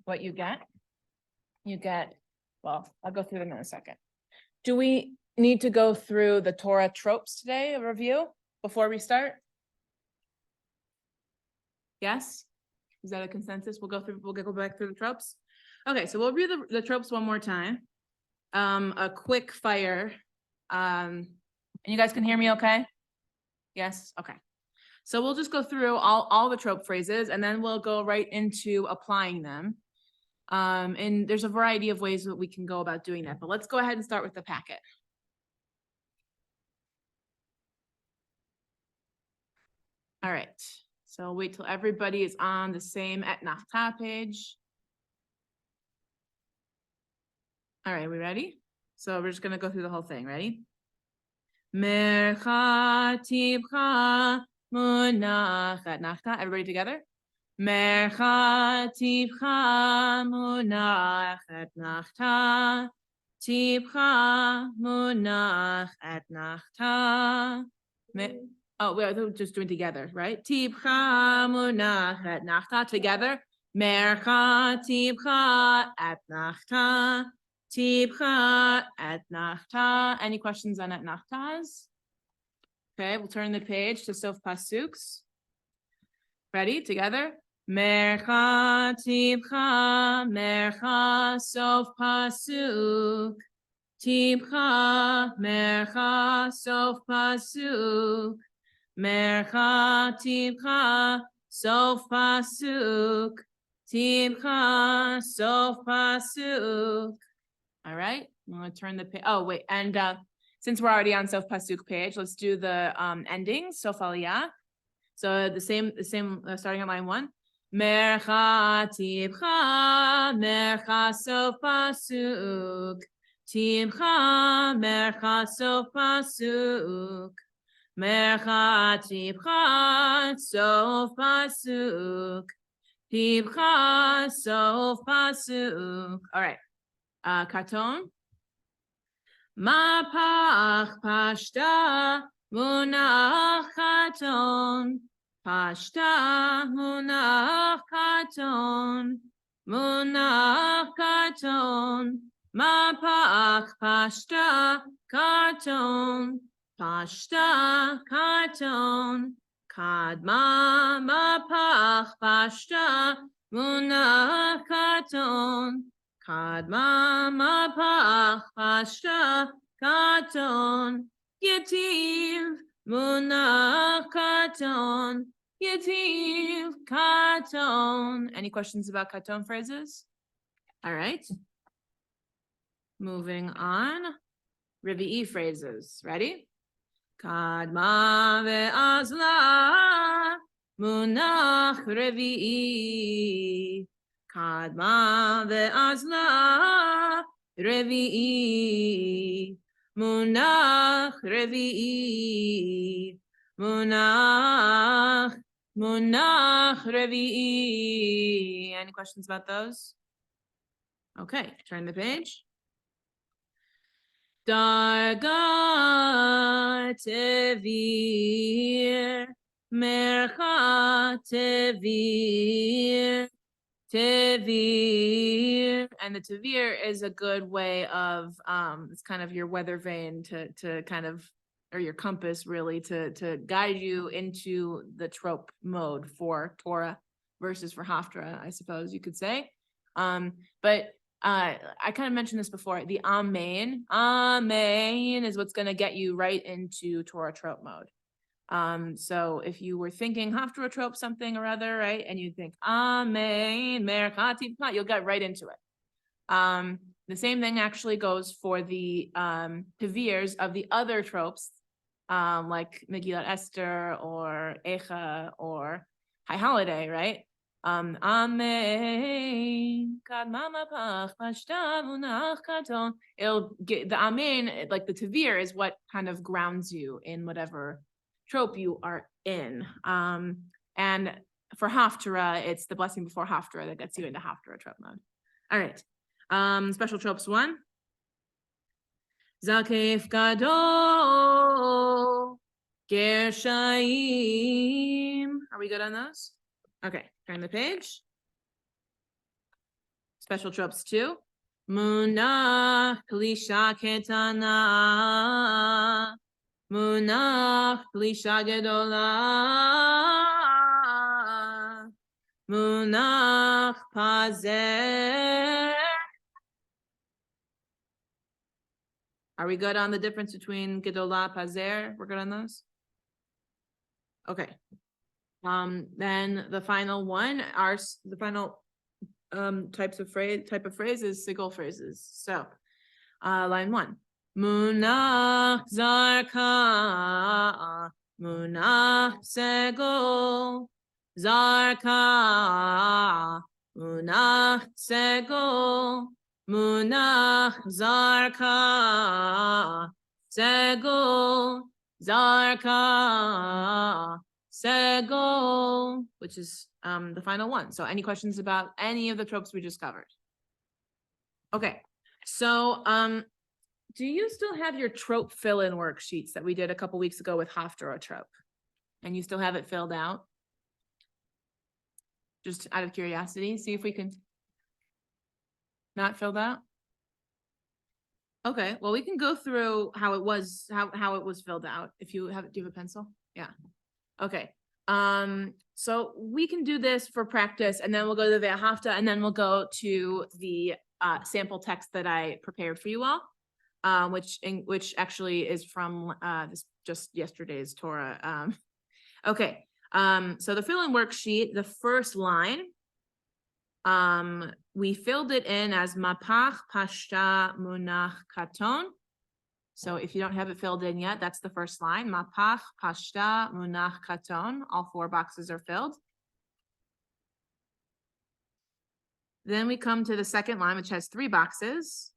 what you get. You get, well, I'll go through them in a second. Do we need to go through the Torah tropes today, a review, before we start? Yes? Is that a consensus? We'll go back through the tropes. Okay, so we'll review the tropes one more time. A quick fire. And you guys can hear me okay? Yes? Okay. So we'll just go through all the trope phrases, and then we'll go right into applying them. And there's a variety of ways that we can go about doing that, but let's go ahead and start with the packet. All right, so wait till everybody is on the same etnachta page. All right, we ready? So we're just gonna go through the whole thing. Ready? Mercha tibcha munach etnachta. Everybody together? Mercha tibcha munach etnachta. Tibcha munach etnachta. Oh, we're just doing together, right? Tibcha munach etnachta together. Mercha tibcha etnachta. Tibcha etnachta. Any questions on etnachtas? Okay, we'll turn the page to Sof Pasuks. Ready? Together? Mercha tibcha, mercha Sof Pasuk. Tibcha, mercha Sof Pasuk. Mercha tibcha, Sof Pasuk. Tibcha, Sof Pasuk. All right, I'm gonna turn the page. Oh, wait, and since we're already on Sof Pasuk page, let's do the endings, Sof Aliyah. So the same, starting on line 1. Mercha tibcha, mercha Sof Pasuk. Tibcha, mercha Sof Pasuk. Mercha tibcha, Sof Pasuk. Tibcha, Sof Pasuk. All right. Katon. Mapach pashta munach katon. Pashta munach katon. Munach katon. Mapach pashta katon. Pashta katon. Kadma mapach pashta munach katon. Kadma mapach pashta katon. Yetiv munach katon. Yetiv katon. Any questions about katon phrases? All right. Moving on. Rivi'i phrases. Ready? Kadma ve'azla munach revi'i. Kadma ve'azla revi'i. Munach revi'i. Munach revi'i. Any questions about those? Okay, turn the page. Darga tevir, mercha tevir, tevir, and the tevir is a good way of it's kind of your weather vane to kind of, or your compass really, to guide you into the trope mode for Torah versus for Haftarah, I suppose you could say. But I kind of mentioned this before. The Amen is what's going to get you right into Torah trope mode. So if you were thinking Haftarah trope something or other, right, and you think Amen, Merchati, you'll get right into it. The same thing actually goes for the Tavirs of the other tropes, like Megillat Esther or Echa or High Holiday, right? Amen. It'll get the Amen, like the Tavir, is what kind of grounds you in whatever trope you are in. And for Haftarah, it's the blessing before Haftarah that gets you into Haftarah trope mode. All right. Special tropes 1. Zakef Gadol Gershaim. Are we good on those? Okay, turn the page. Special tropes too. Munach klisha ketana. Munach klisha gedola. Munach pazer. Are we good on the difference between gedola, pazer? We're good on those? Okay. Then the final one are the final type of phrase is sigil phrases. So line 1. Munach zarka, munach segol, zarka, munach segol, munach zarka, segol, zarka, segol, which is the final one. So any questions about any of the tropes we just covered? Okay, so do you still have your trope fill-in worksheets that we did a couple weeks ago with Hofstra trope? And you still have it filled out? Just out of curiosity, see if we can. Not filled out? Okay, well, we can go through how it was, how it was filled out. If you have, do you have a pencil? Yeah. Okay. So we can do this for practice, and then we'll go to the Hafta, and then we'll go to the sample text that I prepared for you all, which actually is from just yesterday's Torah. Okay. So the fill-in worksheet, the first line, we filled it in as mapach pashta munach katon. So if you don't have it filled in yet, that's the first line. Mapach pashta munach katon. All 4 boxes are filled. Then we come to the second line, which has 3 boxes.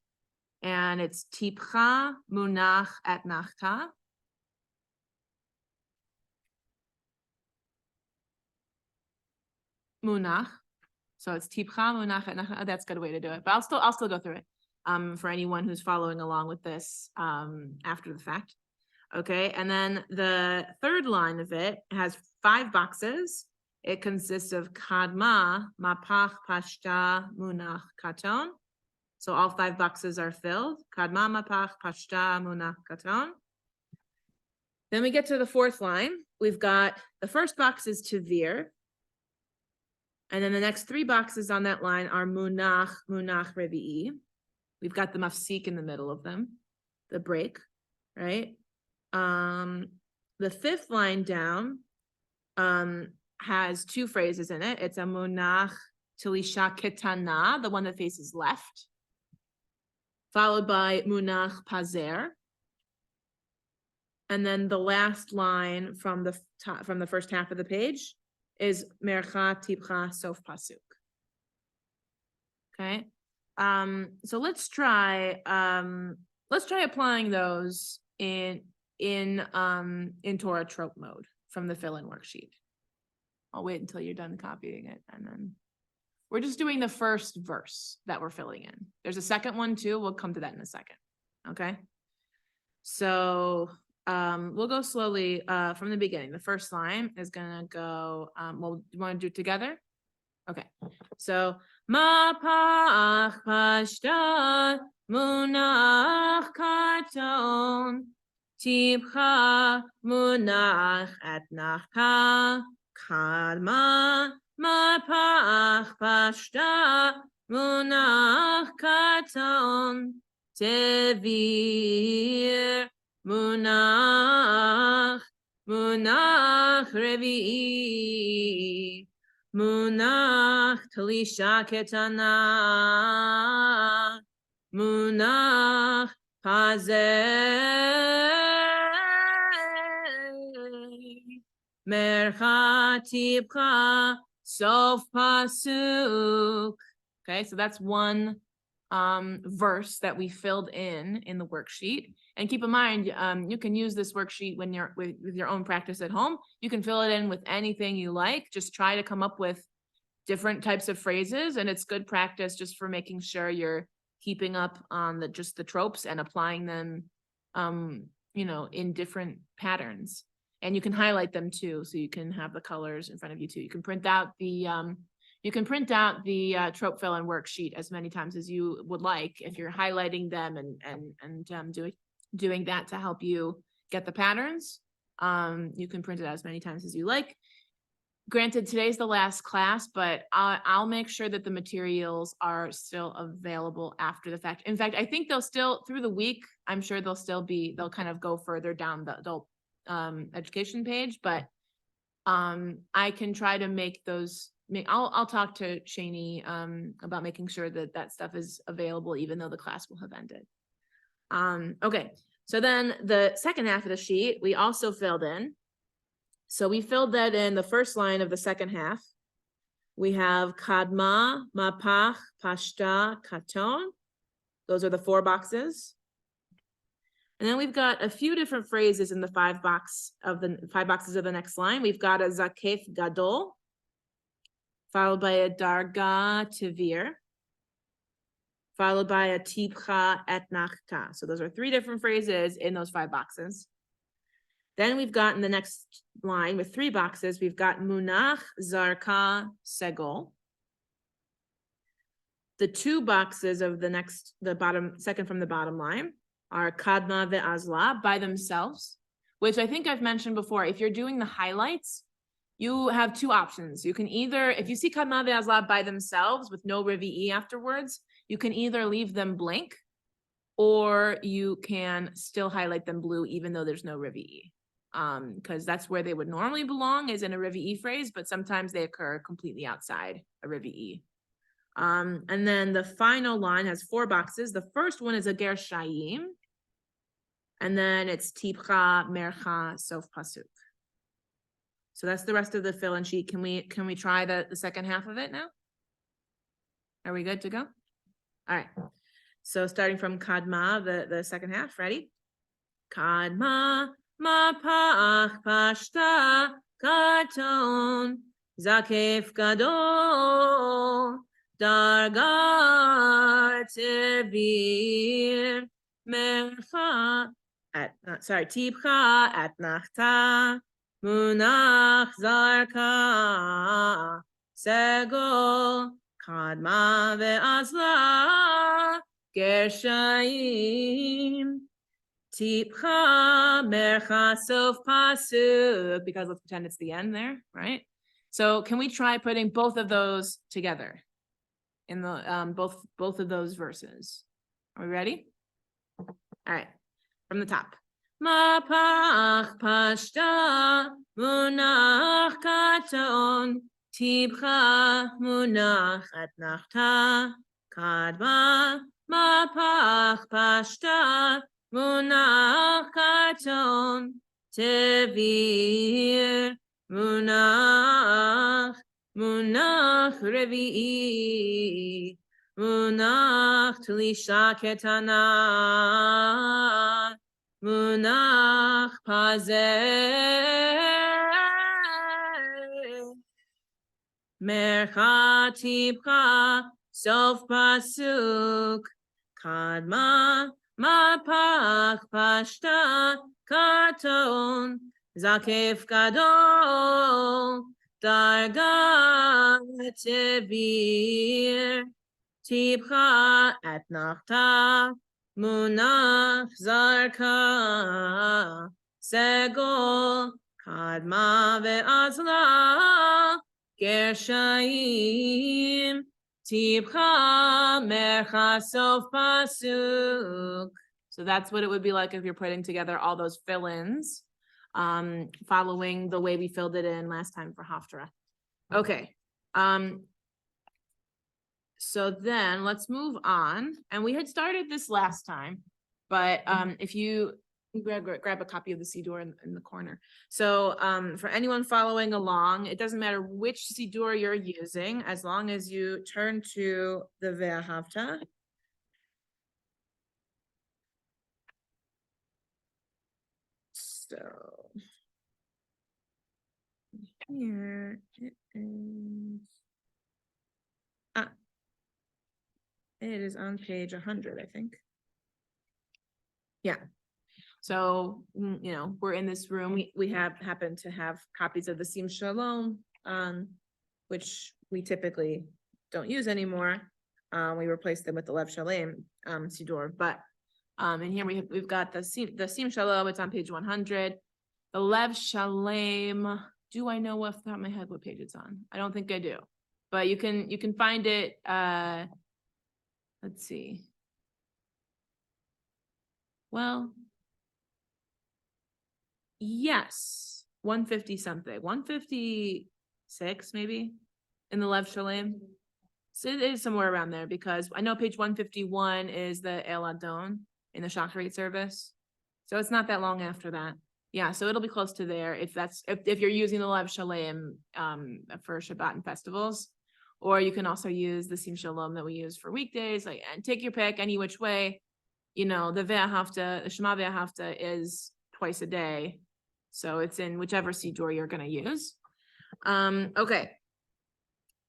And it's tipcha munach at nachta. Munach. So it's tipcha munach at nachta. That's a good way to do it. But I'll still go through it. For anyone who's following along with this after the fact. Okay, and then the third line of it has 5 boxes. It consists of kadma, mapach, pashta, munach, katon. So all 5 boxes are filled. Kadma, mapach, pashta, munach, katon. Then we get to the 4th line. We've got the first box is tevir. And then the next 3 boxes on that line are munach, munach, revi'i. We've got the mafsik in the middle of them, the break, right? The 5th line down has 2 phrases in it. It's a munach tilisha ketana, the one that faces left, followed by munach pazer. And then the last line from the first half of the page is mercha tipcha sof pasuk. Okay. So let's try applying those in Torah trope mode from the fill-in worksheet. I'll wait until you're done copying it, and then we're just doing the first verse that we're filling in. There's a second one too. We'll come to that in a second. Okay. So we'll go slowly from the beginning. The first line is gonna go. Well, you want to do it together? Okay. So mapach pashta munach katon tipcha munach at nachta kadma mapach pashta munach katon tevir munach revi'i munach talisha ketana munach pazer mercha tipcha sof pasuk. Okay, so that's one verse that we filled in the worksheet. And keep in mind, you can use this worksheet when you're with your own practice at home. You can fill it in with anything you like. Just try to come up with different types of phrases, and it's good practice just for making sure you're keeping up on the tropes and applying them, in different patterns. And you can highlight them too, so you can have the colors in front of you too. You can print out the You can print out the trope fill-in worksheet as many times as you would like if you're highlighting them and doing that to help you get the patterns. You can print it out as many times as you like. Granted, today's the last class, but I'll make sure that the materials are still available after the fact. In fact, I think they'll still, through the week, I'm sure they'll still be, they'll kind of go further down the adult education page, but I can try to make those, I'll talk to Shani about making sure that that stuff is available even though the class will have ended. Okay, so then the second half of the sheet, we also filled in. So we filled that in the first line of the second half. We have Kadma, Mapach, Pashta, Katon. Those are the 4 boxes. And then we've got a few different phrases in the 5 boxes of the next line. We've got a Zakef Gadol, followed by a Darga Tivir, followed by a Tibcha Etnachta. So those are 3 different phrases in those 5 boxes. Then we've got in the next line with 3 boxes, we've got Munach, Zarka, Segol. The 2 boxes of the bottom, second from the bottom line are Kadma ve'azla by themselves, which I think I've mentioned before. If you're doing the highlights, you have 2 options. You can either, if you see Kadma ve'azla by themselves with no revi'i afterwards, you can either leave them blank or you can still highlight them blue even though there's no revi'i. Because that's where they would normally belong, is in a revi'i phrase, but sometimes they occur completely outside a revi'i. And then the final line has 4 boxes. The first one is a ger shayim, and then it's tibcha, mercha, sof pasuk. So that's the rest of the fill-in sheet. Can we try the second half of it now? Are we good to go? All right. So starting from kadma, the second half. Ready? Kadma. Mapach pashta katon zakef gadol dargar tevir mercha tibcha at nachta munach zarka segol kadma ve'azla gershayim Tipcha mercha sof pasuk, because let's pretend it's the end there, right? So can we try putting both of those together in the both of those verses? Are we ready? All right, from the top. Mapach pashta munach katon tipcha munach at nachta kadma mapach pashta Munach katon tevir munach revi'i munach tlisha ketana munach pazeh mercha tibcha sof pasuk kadma Mapach pashta katon zakef gadol darga tevir tibcha at nachta munach zarka segol kadma ve'azla gershayim Tibcha mercha sof pasuk. So that's what it would be like if you're putting together all those fill-ins, following the way we filled it in last time for Haftarah. Okay. So then let's move on. And we had started this last time, but if you grab a copy of the Siddur in the corner. So for anyone following along, it doesn't matter which Siddur you're using, as long as you turn to the Ve'ahavta. So here it is. It is on page 100, I think. Yeah. So, you know, we're in this room. We happen to have copies of the Sim Shalom, which we typically don't use anymore. We replaced them with the Lev Shalem Siddur, but and here we've got the Sim Shalom. It's on page 100. The Lev Shalem. Do I know off the top of my head what page it's on? I don't think I do, but you can find it. Let's see. Well, yes, 150 something, 156 maybe in the Lev Shalem. So it is somewhere around there because I know page 151 is the El Adon in the Shachrit service. So it's not that long after that. Yeah, so it'll be close to there if you're using the Lev Shalem for Shabbat and festivals. Or you can also use the Sim Shalom that we use for weekdays, and take your pick any which way. The the Shema Ve'ahavta is twice a day. So it's in whichever Siddur you're gonna use. Okay.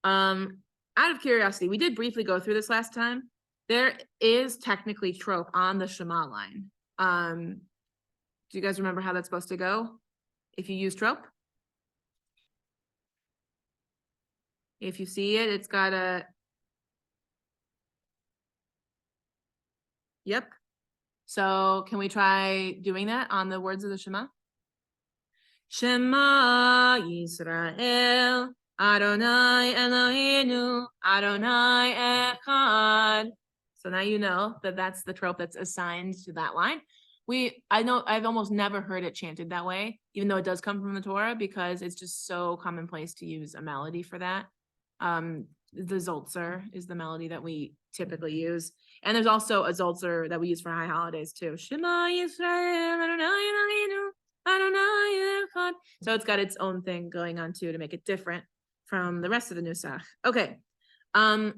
Out of curiosity, we did briefly go through this last time. There is technically trope on the Shema line. Do you guys remember how that's supposed to go? If you use trope? If you see it, it's got a... Yep. So can we try doing that on the words of the Shema? Shema Yisrael, Adonai Eloheinu, Adonai Echad. So now you know that that's the trope that's assigned to that line. I know I've almost never heard it chanted that way, even though it does come from the Torah, because it's just so commonplace to use a melody for that. The Zoltzer is the melody that we typically use. And there's also a Zoltzer that we use for high holidays too. Shema Yisrael, Adonai Eloheinu, Adonai Echad. So it's got its own thing going on too to make it different from the rest of the Nusach. Okay. I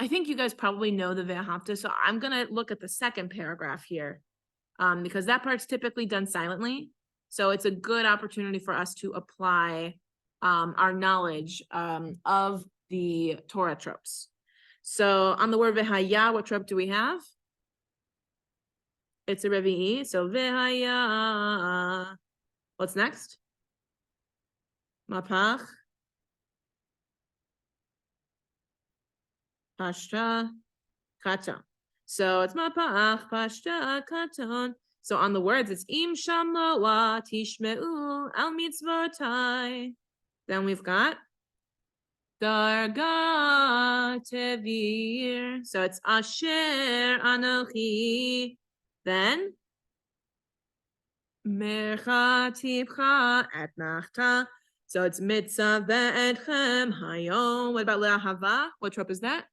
think you guys probably know the Ve'ahavta, so I'm gonna look at the second paragraph here. Because that part's typically done silently. So it's a good opportunity for us to apply our knowledge of the Torah tropes. So on the word Vehaya, what trope do we have? It's a Revi'i. So Vehaya. What's next? Mapach. Pashta. Kata. So it's Mapach, Pashta, Katon. So on the words, it's Im Shamoa Tishmeu Al Mitzvotai. Then we've got Darga Tevir. So it's Asher Anochi. Then Mercha Tibcha Et Nachta. So it's Mitzvah Ve'etchem Hayom. What about Le'ahava? What trope is that?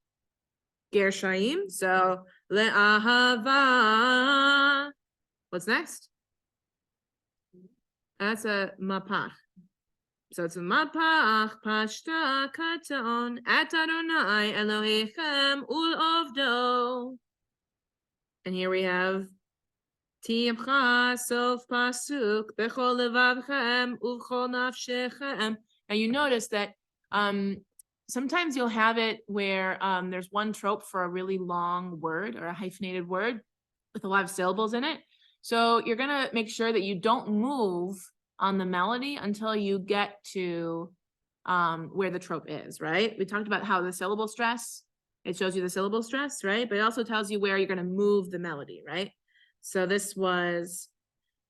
Gershaim. So Le'ahava. What's next? That's a Mapach. So it's a Mapach, Pashta, Katon, At Adonai, Elohechem, Ul Ovdo. And here we have Tibcha, Sof Pasuk, Bechol Levavchem, Uvchol Nafshechem. And you notice that sometimes you'll have it where there's one trope for a really long word or a hyphenated word with a lot of syllables in it. So you're gonna make sure that you don't move on the melody until you get to where the trope is, right? We talked about how the syllable stress, it shows you the syllable stress, right? But it also tells you where you're gonna move the melody, right? So this was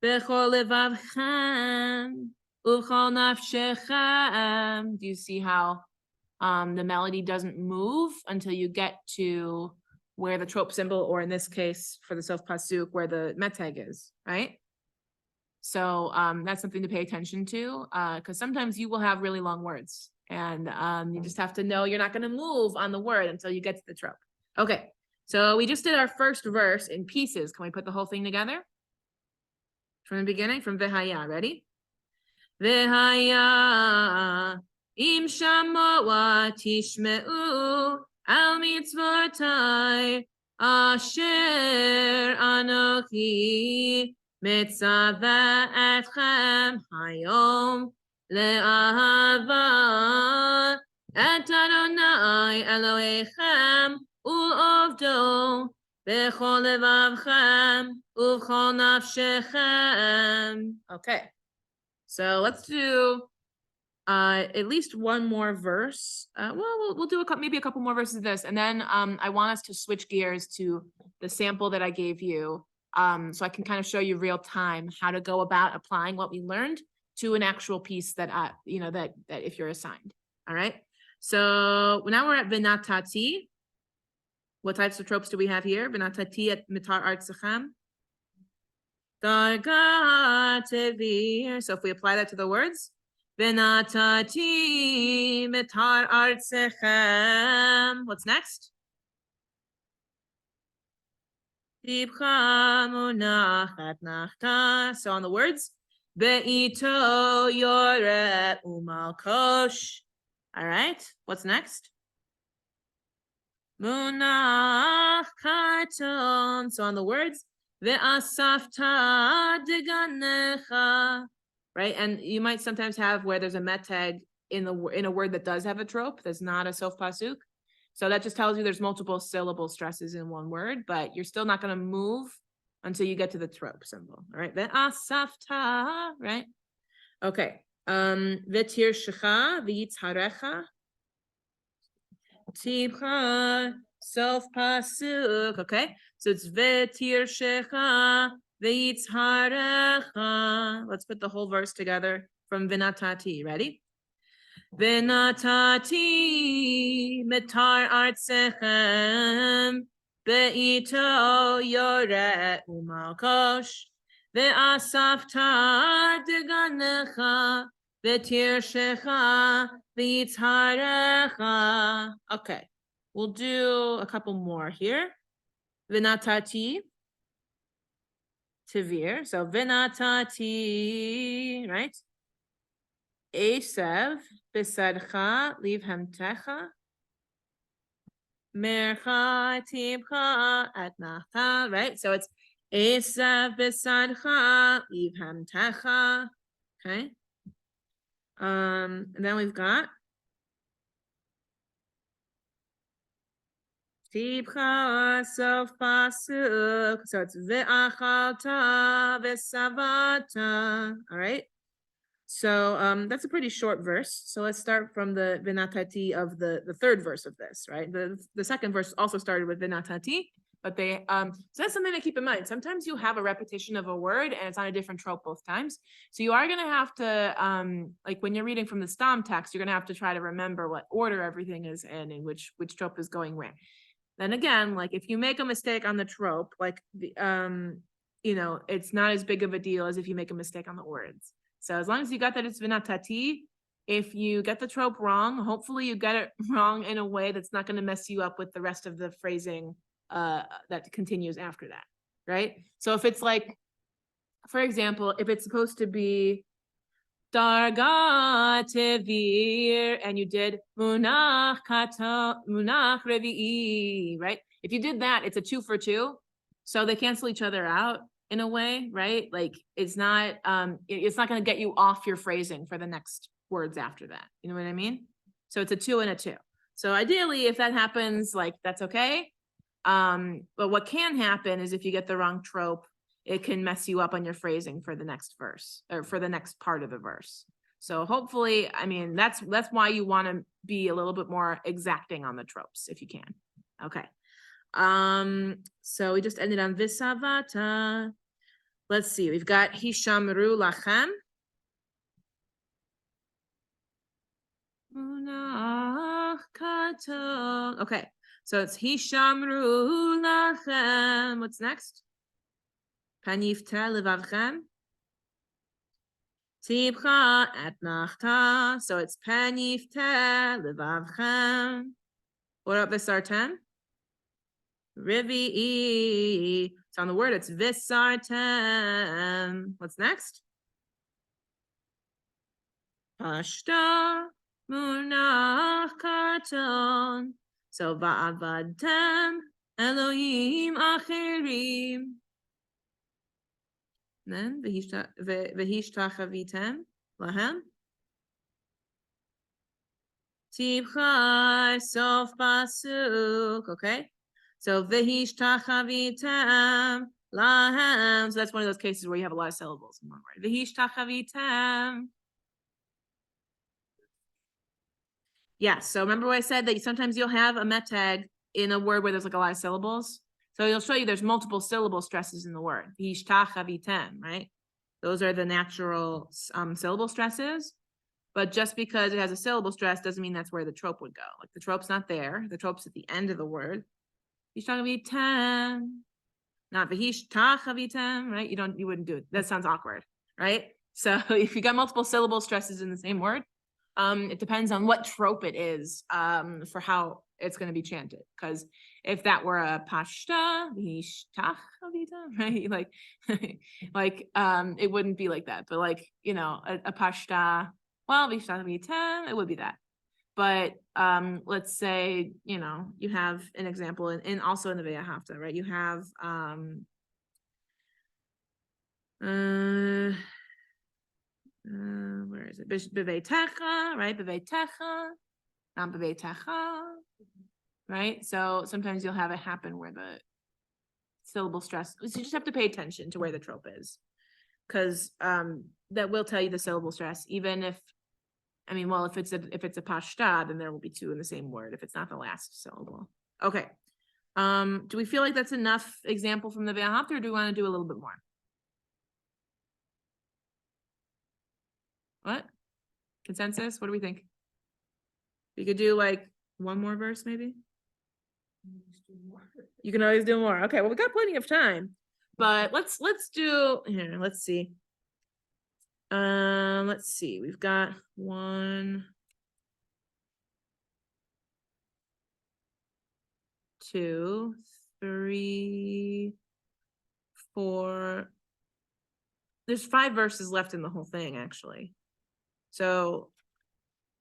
Bechol levavchem, Uchol nafshechem. Do you see how the melody doesn't move until you get to where the trope symbol, or in this case for the Sof Pasuk, where the meteg is, right? So that's something to pay attention to, because sometimes you will have really long words, and you just have to know you're not going to move on the word until you get to the trope. Okay, so we just did our first verse in pieces. Can we put the whole thing together? From the beginning, from Vehaya, ready? Vehaya im shamoa tishmeu al mitzvotai asher anochi mitzvah etchem hayom le'ahava et Adonai Elohechem u'ovdo b'chol levavchem u'chol nafshechem. Okay, so let's do at least one more verse. We'll do maybe a couple more verses of this, and then I want us to switch gears to the sample that I gave you, so I can kind of show you real time how to go about applying what we learned to an actual piece that that if you're assigned. All right. So now we're at Vinatati. What types of tropes do we have here? Vinatati at mitar artsachem. Darga tevir. So if we apply that to the words, Vinatati mitar artsachem. What's next? Tibcha munachat nachta. So on the words, Be'ito yoret umalkosh. All right. What's next? Munach karton. So on the words, ve'asafta deganecha. Right, and you might sometimes have where there's a metag in a word that does have a trope that's not a sof pasuk. So that just tells you there's multiple syllable stresses in one word, but you're still not going to move until you get to the trope symbol. All right, ve'asafta. Right. Okay. Ve'tir shecha ve'yitzharecha. Tibcha, self pasuk. Okay, so it's vetir shecha veitzharecha. Let's put the whole verse together from Vinatati. Ready? Vinatati mitar artsechem beito yoret umalkosh ve'asafta deganecha vetir shecha. Okay, we'll do a couple more here. Vinatati, Tivir. So Vinatati, right? Esav, Bisadcha, leave him techa. Mercha, Tibcha, Atnacha, right? So it's Esav, Bisadcha, leave him techa. Okay. And then we've got Tibcha sof pasuk. So it's ve'achalta ve'savata. All right. So that's a pretty short verse. So let's start from the vinatati of the third verse of this, right? The second verse also started with vinatati, but they so that's something to keep in mind. Sometimes you have a repetition of a word and it's on a different trope both times. So you are gonna have to like when you're reading from the stam text, you're gonna have to try to remember what order everything is in and which trope is going where. Then again, like if you make a mistake on the trope, like the it's not as big of a deal as if you make a mistake on the words. So as long as you got that it's vinatati, if you get the trope wrong, hopefully you get it wrong in a way that's not going to mess you up with the rest of the phrasing that continues after that, right? So if it's like, for example, if it's supposed to be darga tevir and you did munach revi'i, right? If you did that, it's a 2 for 2, so they cancel each other out in a way, right? Like it's not going to get you off your phrasing for the next words after that. You know what I mean? So it's a 2 and a 2. So ideally, if that happens, like that's okay. But what can happen is if you get the wrong trope, it can mess you up on your phrasing for the next verse or for the next part of the verse. So hopefully, I mean, that's why you want to be a little bit more exacting on the tropes if you can. Okay. So we just ended on visavata. Let's see, we've got hishamru lachem. Okay, so it's hishamru lachem. What's next? Panifta levavchem. Tibcha atnachta. So it's panifta levavchem. What up, visartem? Rivi'i. So on the word, it's visartem. What's next? Pashta munach karton. So va'avadtem Elohim achirim. Then v'hishtachavitem lahem. Tibcha sof pasuk. Okay. So v'hishtachavitem lahem. So that's one of those cases where you have a lot of syllables in one word. V'hishtachavitem. Yeah, so remember what I said that sometimes you'll have a met tag in a word where there's like a lot of syllables. So it'll show you there's multiple syllable stresses in the word. Right? Those are the natural syllable stresses. But just because it has a syllable stress doesn't mean that's where the trope would go. Like the trope's not there. The trope's at the end of the word. Not right? You wouldn't do it. That sounds awkward, right? So if you got multiple syllable stresses in the same word, it depends on what trope it is for how it's going to be chanted. Because if that were a pashta, right? Like it wouldn't be like that. But like, a pashta, well, it would be that. But let's say, you have an example and also in the Ve'ahavta, right? You have where is it? Beveitecha, right? Beveitecha, not beveitecha, right? So sometimes you'll have it happen where the syllable stress, so you just have to pay attention to where the trope is, because that will tell you the syllable stress, even if, if it's a pashta, then there will be two in the same word if it's not the last syllable. Okay. Do we feel like that's enough example from the Ve'ahavta, or do we want to do a little bit more? What? Consensus? What do we think? We could do like one more verse, maybe? You can always do more. Okay, well, we got plenty of time. But let's do here, let's see. Let's see. We've got 1, 2, 3, 4. There's 5 verses left in the whole thing, actually. So,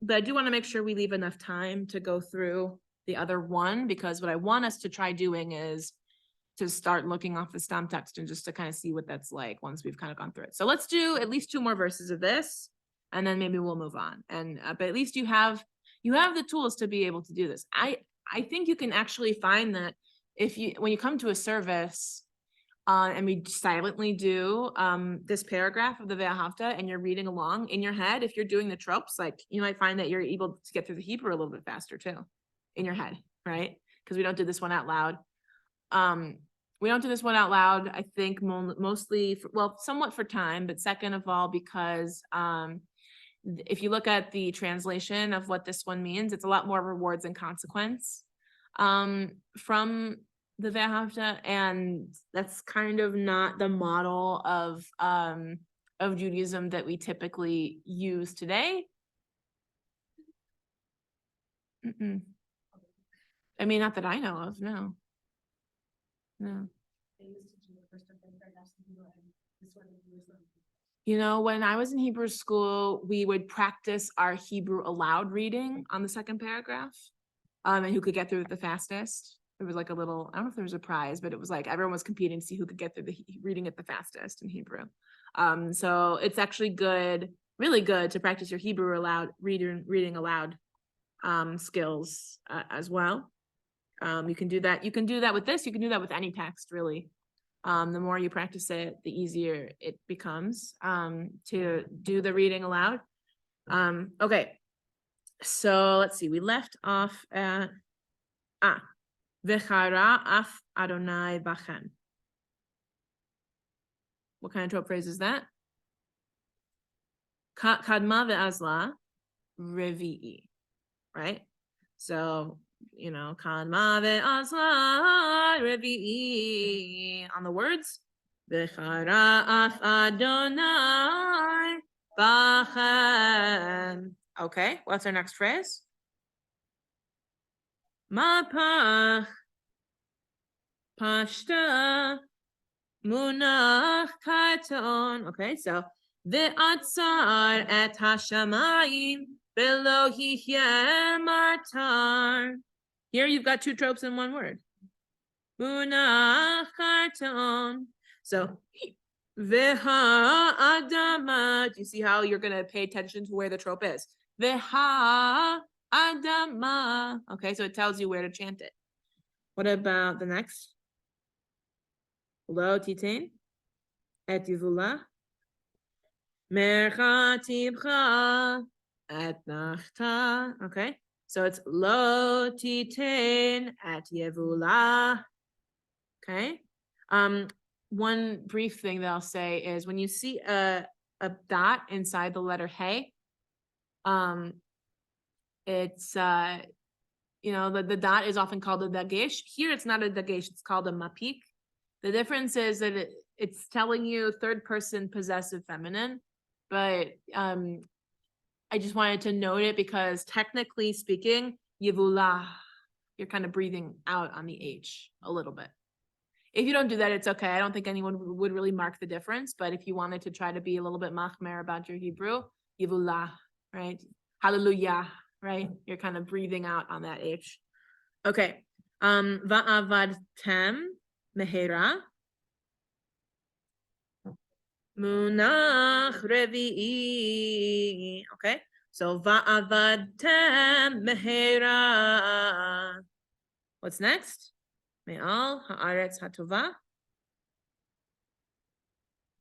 but I do want to make sure we leave enough time to go through the other one, because what I want us to try doing is to start looking off the stam text and just to kind of see what that's like once we've kind of gone through it. So let's do at least 2 more verses of this, and then maybe we'll move on. And but at least you have the tools to be able to do this. I think you can actually find that when you come to a service, and we silently do this paragraph of the Ve'ahavta, and you're reading along in your head, if you're doing the tropes, like you might find that you're able to get through the Hebrew a little bit faster too, in your head, right? Because we don't do this one out loud. We don't do this one out loud, I think mostly, somewhat for time, but second of all, because if you look at the translation of what this one means, it's a lot more rewards and consequence from the Ve'ahavta, and that's kind of not the model of Judaism that we typically use today. Not that I know of, no. No. When I was in Hebrew school, we would practice our Hebrew aloud reading on the second paragraph, and who could get through it the fastest. It was like I don't know if there was a prize, but it was like everyone was competing to see who could get through the reading it the fastest in Hebrew. So it's actually really good to practice your Hebrew aloud reading aloud skills as well. You can do that. You can do that with this. You can do that with any text, really. The more you practice it, the easier it becomes to do the reading aloud. Okay, so let's see. We left off at V'chara af Adonai bachem. What kind of trope phrase is that? Kadma ve'azla revi'i, right? So, Kadma ve'azla revi'i on the words. V'chara af Adonai bachem. Okay, what's our next phrase? Mapach pashta munach katon. Okay, so ve'atzar et hashamayim velo hihyer martar. Here you've got 2 tropes in one word. Munach katon. So veha adama. Do you see how you're going to pay attention to where the trope is? Veha Adama. Okay, so it tells you where to chant it. What about the next? Lo titain et yivula mercha tibcha et nachta. Okay, So it's lo titin at yevula. Okay. One brief thing that I'll say is when you see a dot inside the letter hey, it's the dot is often called a dagesh. Here it's not a dagesh, it's called a mapik. The difference is that it's telling you third person possessive feminine, but I just wanted to note it because technically speaking, yevula, you're kind of breathing out on the H a little bit. If you don't do that, it's okay. I don't think anyone would really mark the difference, but if you wanted to try to be a little bit machmer about your Hebrew, yevula, right? Hallelujah, right? You're kind of breathing out on that H. Okay. Va'avadtem mehera. Munach revi'i. Okay. So va'avadtem mehera. What's next? Me'al ha'aretz hatova.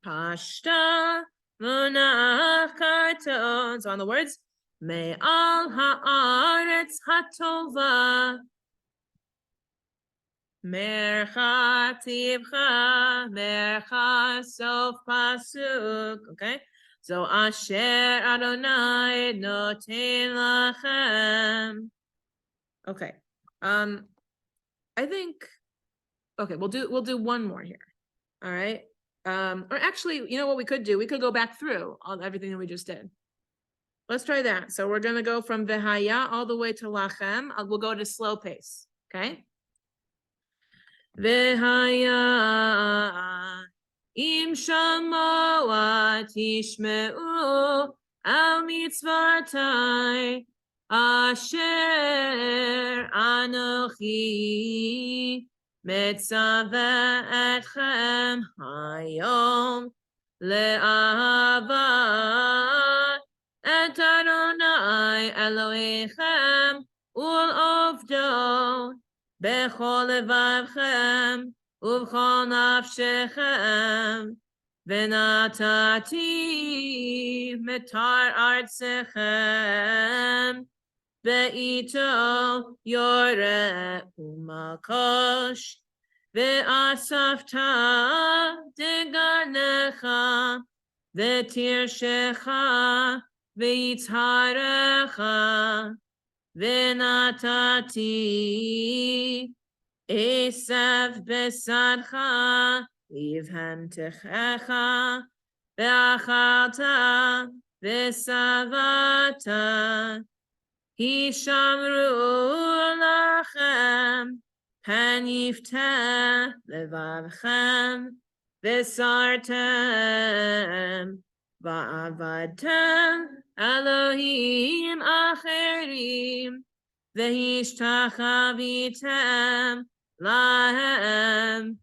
Pashta munach karton. So on the words, Me'al ha'aretz hatova. Mercha tivcha, mercha sof pasuk. Okay, so asher Adonai noten lachem. Okay, I think. Okay, we'll do one more here. All right. Or actually, you know what we could do? We could go back through everything that we just did. Let's try that. So we're gonna go from v'haya all the way to lachem. We'll go to slow pace. Okay. V'haya im shamoa tishmeu al mitzvatai asher anochi metzaveh etchem hayom le'ahavat et Adonai Elohechem ul'ovdo bechol levavchem ובכל נפשכם ונתתי מטר ארצכם ואיתו יורה ומקוש ואספת דגנך ותרשך ויצהרך ונתתי Esav besadcha, livhamtechecha, ve'achalta, ve'savata, hishamru lachem, panifteh levavchem, ve'sartem, va'avadtem, Elohim acherim, ve'hishtachalitem, lahem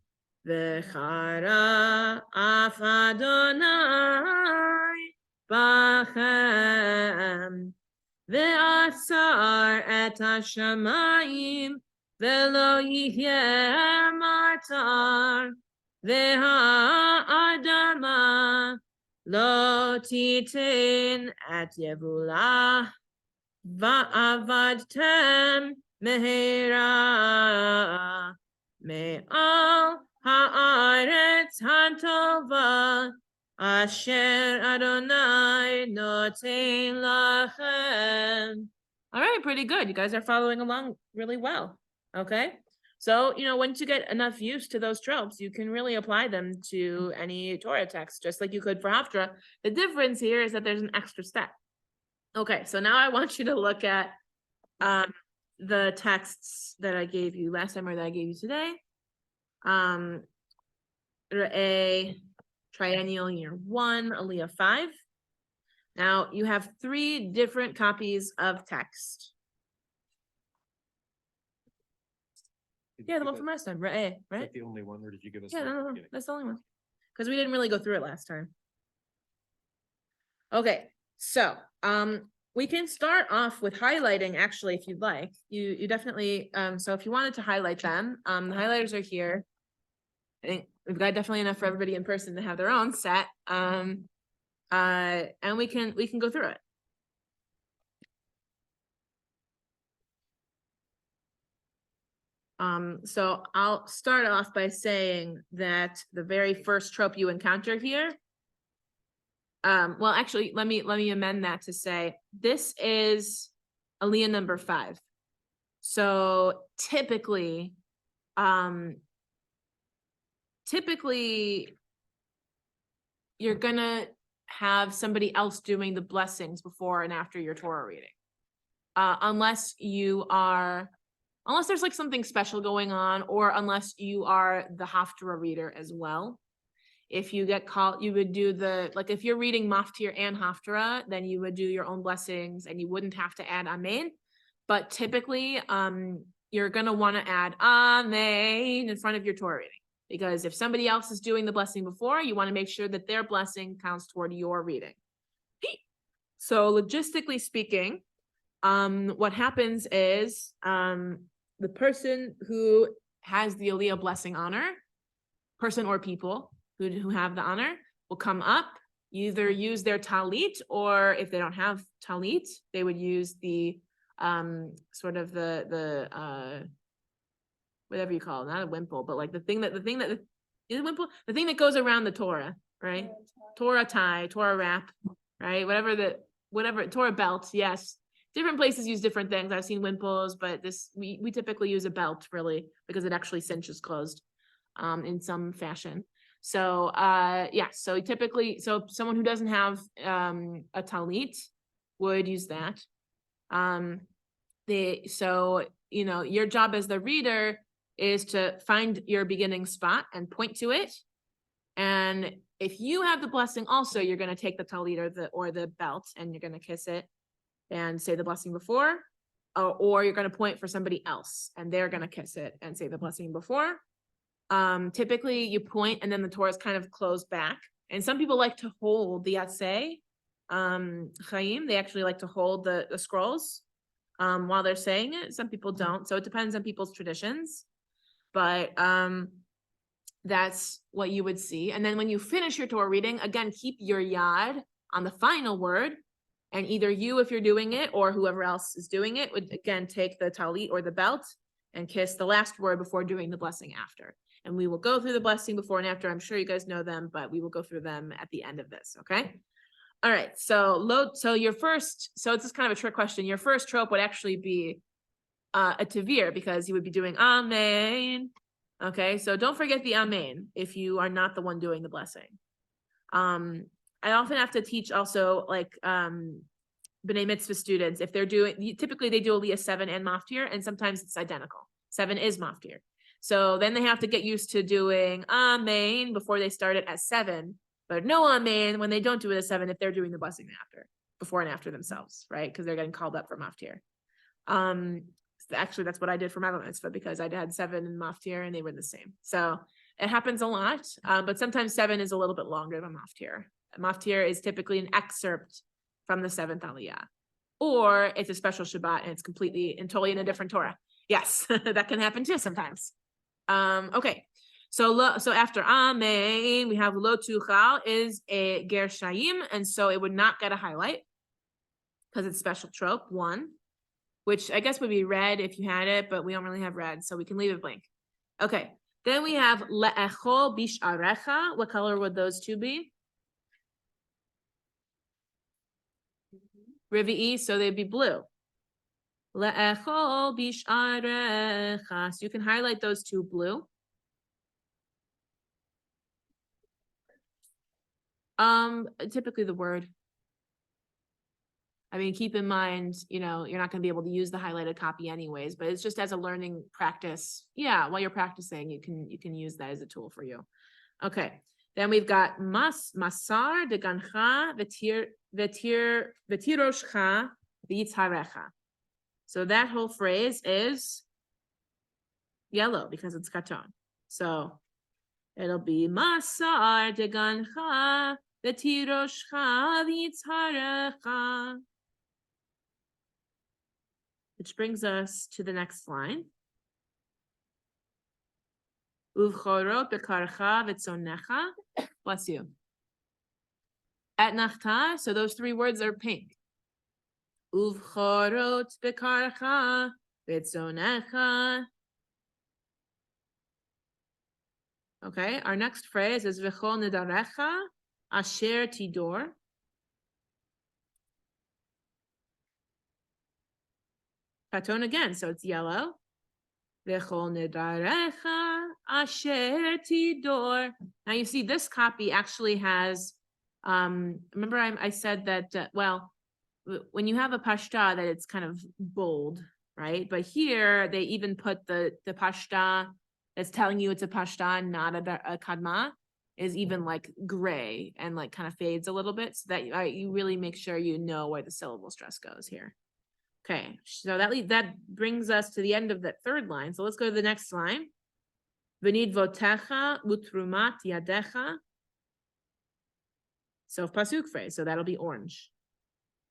v'chara af Adonai bachem ve'atzar et hashamayim ve'lo yihye matar ve'ha'adama lo titin et yevulah va'avadtem mehera me'al ha'aretz hatova asher Adonai noten lachem. All right, pretty good. You guys are following along really well. Okay, so once you get enough used to those tropes, you can really apply them to any Torah text, just like you could for Haftarah. The difference here is that there's an extra step. Okay, so now I want you to look at the texts that I gave you last time or that I gave you today. Re'eh, triennial year 1, Aliyah 5. Now you have 3 different copies of text. Yeah, the one from last time, Re'eh, right? Is that the only one, or did you give us? Yeah, no, that's the only one. Because we didn't really go through it last time. Okay, so we can start off with highlighting, actually, if you'd like. You definitely, so if you wanted to highlight them, the highlighters are here. I think we've got definitely enough for everybody in person to have their own set. And we can go through it. So I'll start off by saying that the very first trope you encounter here, well, actually, let me amend that to say this is Aliyah number 5. So typically you're gonna have somebody else doing the blessings before and after your Torah reading. Unless there's like something special going on, or unless you are the Haftarah reader as well. If you get called, you would do like if you're reading Maftir and Haftarah, then you would do your own blessings and you wouldn't have to add Amen. But typically, you're gonna want to add Amen in front of your Torah reading. Because if somebody else is doing the blessing before, you want to make sure that their blessing counts toward your reading. So logistically speaking, what happens is the person who has the Aliyah blessing honor, person or people who have the honor, will come up, either use their talit, or if they don't have talit, they would use the sort of the whatever you call it, not a wimple, but like the thing that is a wimple, the thing that goes around the Torah, right? Torah tie, Torah wrap, right? Whatever Torah belt, yes. Different places use different things. I've seen wimples, but we typically use a belt, really, because it actually cinches closed in some fashion. So so typically, so someone who doesn't have a talit would use that. So your job as the reader is to find your beginning spot and point to it. And if you have the blessing also, you're going to take the talit or the belt and you're going to kiss it and say the blessing before, or you're going to point for somebody else and they're going to kiss it and say the blessing before. Typically you point and then the Torah is kind of closed back. And some people like to hold the Yatseh, Chaim, they actually like to hold the scrolls while they're saying it. Some people don't. So it depends on people's traditions. But that's what you would see. And then when you finish your Torah reading, again, keep your yad on the final word. And either you, if you're doing it, or whoever else is doing it, would again take the talit or the belt and kiss the last word before doing the blessing after. And we will go through the blessing before and after. I'm sure you guys know them, but we will go through them at the end of this, okay? All right, so it's just kind of a trick question. Your first trope would actually be a tavir, because you would be doing Amen. Okay, so don't forget the Amen if you are not the one doing the blessing. I often have to teach also like B'nai Mitzvah students, if they're typically they do Aliyah 7 and Maftir, and sometimes it's identical. 7 is Maftir. So then they have to get used to doing Amen before they start it at 7, but no Amen when they don't do it at 7 if they're doing the blessing before and after themselves, right? Because they're getting called up for Maftir. Actually, that's what I did for my mitzvah, because I had 7 in Maftir and they were the same. So it happens a lot, but sometimes 7 is a little bit longer than Maftir. Maftir is typically an excerpt from the 7th Aliyah, or it's a special Shabbat and it's completely and totally in a different Torah. Yes, that can happen too sometimes. Okay, so after Amen, we have Lo Tuchal is a Gershayim, and so it would not get a highlight because it's special trope 1, which I guess would be red if you had it, but we don't really have red, so we can leave it blank. Okay, then we have Le'echol Bisharecha. What color would those two be? Rivi'i, so they'd be blue. Le'echol bisharecha. So you can highlight those two blue. Typically the word. I mean, keep in mind, you're not going to be able to use the highlighted copy anyways, but it's just as a learning practice. Yeah, while you're practicing, you can use that as a tool for you. Okay. Then we've got masar de gancha v'tiroshcha v'yitzarecha. So that whole phrase is yellow because it's katon. So it'll be masar de gancha v'tiroshcha v'yitzarecha. Which brings us to the next line. Uvchorot bekarcha v'tzonecha. Bless you. At nachta, so those 3 words are pink. Uvchorot bekarcha v'tzonecha. Okay, our next phrase is v'chol nedarecha asher tidor. Katon again, so it's yellow. V'chol nedarecha asher tidor. Now you see this copy actually has, remember I said that, well, when you have a pashta that it's kind of bold, right? But here they even put the pashta that's telling you it's a pashta, not a kadma, is even like gray and like kind of fades a little bit, so that you really make sure you know where the syllable stress goes here. Okay, so that brings us to the end of that third line. So let's go to the next line. V'nid votecha utrumat yadecha. So pasuk phrase, so that'll be orange.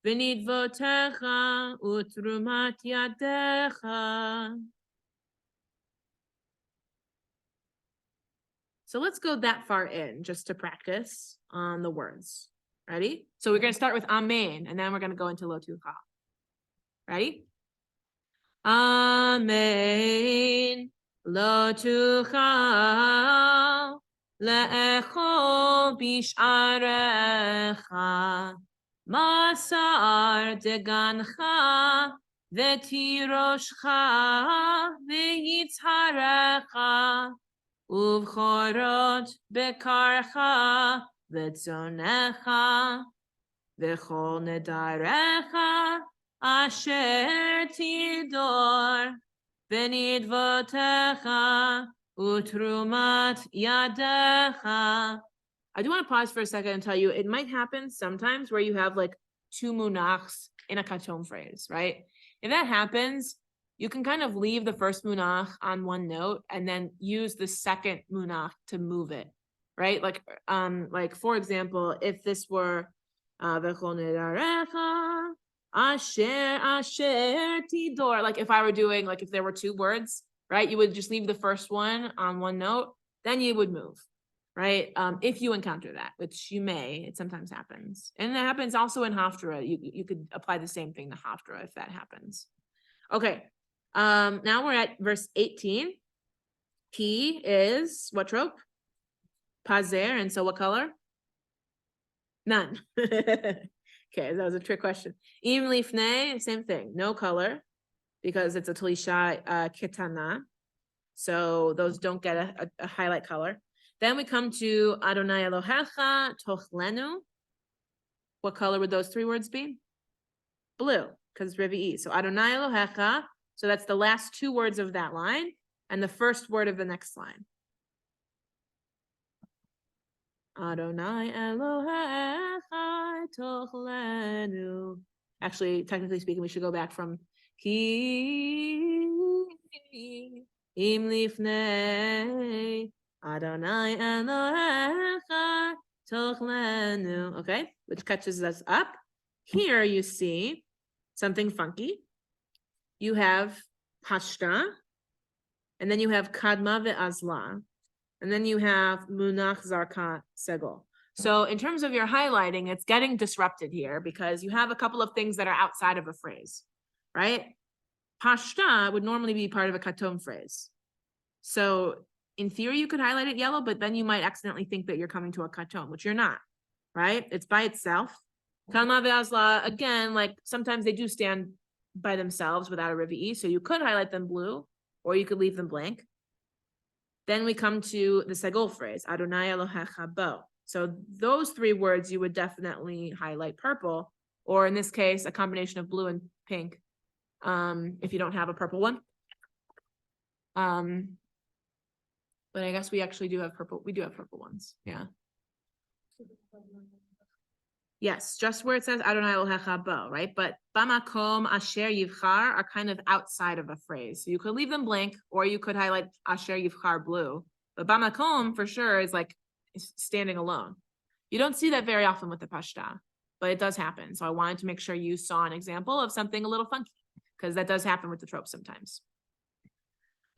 V'nid votecha utrumat yadecha. So let's go that far in just to practice on the words. Ready? So we're going to start with amen, and then we're going to go into lo tucha. Ready? Amen. Lo tucha le'echo bish'arecha masar degancha v'tiroshcha v'yitzharecha uvchorot bekarcha v'tzonecha v'chol nedarecha asher tidor v'nidvotecha utrumat yadecha. I do want to pause for a second and tell you, it might happen sometimes where you have like two munachs in a katom phrase, right? If that happens, you can kind of leave the first munach on one note and then use the second munach to move it, right? Like for example, if this were v'chol nedarecha asher tidor, like if I were doing, like if there were two words, right, you would just leave the first one on one note, then you would move, right? If you encounter that, which you may, it sometimes happens. And that happens also in Haftarah. You could apply the same thing to Haftarah if that happens. Okay, now we're at verse 18. P is what trope? Pazer, and so what color? None. Okay, that was a trick question. Im lifnei, same thing, no color, because it's a talisha ketana. So those don't get a highlight color. Then we come to Adonai Elohecha Tochlenu. What color would those three words be? Blue, because it's Revi'i. So Adonai Elohecha, so that's the last two words of that line, and the first word of the next line. Adonai Elohecha Tochlenu. Actually, technically speaking, we should go back from Ki Im Lifnei Adonai Elohecha Tochlenu. Okay, which catches us up. Here you see something funky. You have Hashta, and then you have Kadma ve'azla, and then you have Munach Zarka Segol. So in terms of your highlighting, it's getting disrupted here because you have a couple of things that are outside of a phrase, right? Pashta would normally be part of a katom phrase. So in theory, you could highlight it yellow, but then you might accidentally think that you're coming to a katom, which you're not, right? It's by itself. Kadma ve'azla, again, like sometimes they do stand by themselves without a revi'i, so you could highlight them blue, or you could leave them blank. Then we come to the segol phrase, Adonai Elohecha bo. So those three words you would definitely highlight purple, or in this case, a combination of blue and pink, if you don't have a purple one. But I guess we actually do have purple. We do have purple ones. Yeah. Yes, just where it says Adonai Elohecha bo, right? But bamakom asher yivchar are kind of outside of a phrase. So you could leave them blank, or you could highlight asher yivchar blue. But bamakom for sure is like standing alone. You don't see that very often with the pashta, but it does happen. So I wanted to make sure you saw an example of something a little funky, because that does happen with the trope sometimes.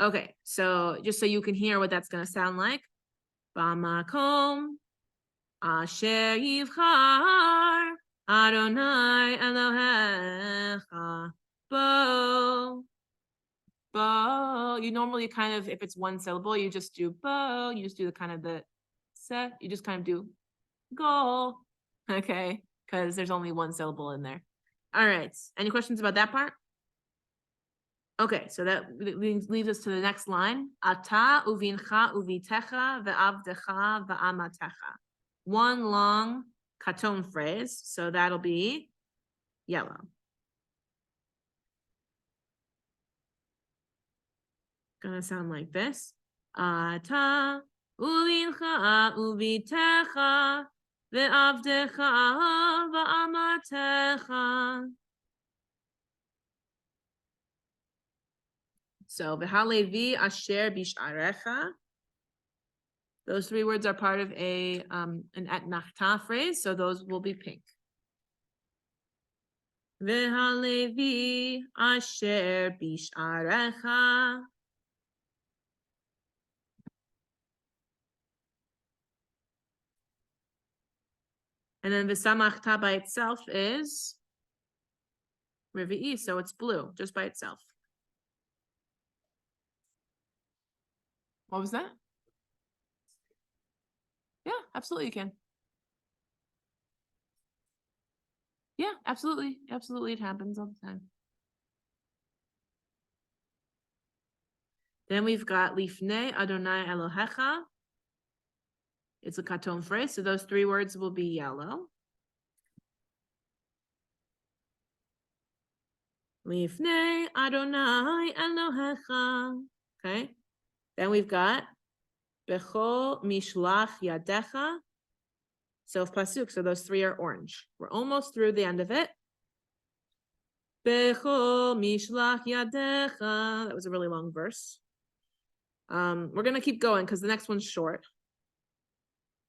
Okay, so just so you can hear what that's going to sound like. Bamakom asher yivchar Adonai Elohecha bo. bo. You normally kind of, if it's one syllable, you just do bo. You just do the kind of the set. You just kind of do go. Okay, because there's only one syllable in there. All right. Any questions about that part? Okay, so that leads us to the next line. Ata uvincha uvitecha ve'avdecha ve'amatecha. One long katon phrase, so that'll be yellow. Gonna sound like this. Ata uvincha uvitecha ve'avdecha ve'amatecha. So v'halevi asher bish'arecha. Those three words are part of an etnachta phrase, so those will be pink. V'halevi asher bish'arecha. And then v'samachta by itself is revi'i, so it's blue, just by itself. What was that? Yeah, absolutely you can. Yeah, absolutely. Absolutely, it happens all the time. Then we've got Lifnei Adonai Elohecha. It's a katon phrase, so those three words will be yellow. Lifnei Adonai Elohecha. Okay. Then we've got Bechol Mishlach Yadecha. Self pasuk. So those three are orange. We're almost through the end of it. Bechol Mishlach Yadecha. That was a really long verse. We're gonna keep going because the next one's short.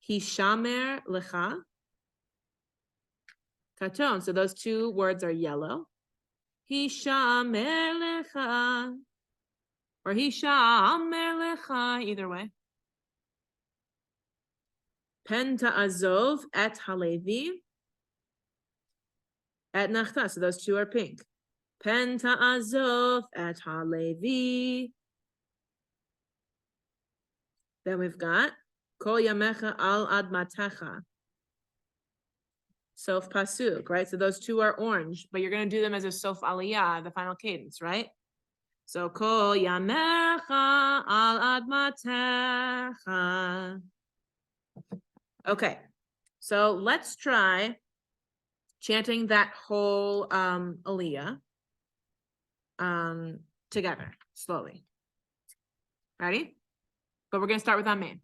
Hishamer Lecha. Katon. So those two words are yellow. Hishamer Lecha. Or Hishamer Lecha, either way. Penta Azov et Halevi. Et Nachta. So those two are pink. Penta Azov et Halevi. Then we've got Kol Yamecha al Admatecha. Sof Pasuk, right? So those two are orange, but you're going to do them as a Sof Aliyah, the final cadence, right? So Kol Yamecha al Admatecha. Okay, so let's try chanting that whole Aliyah together, slowly. Ready? But we're going to start with Amen.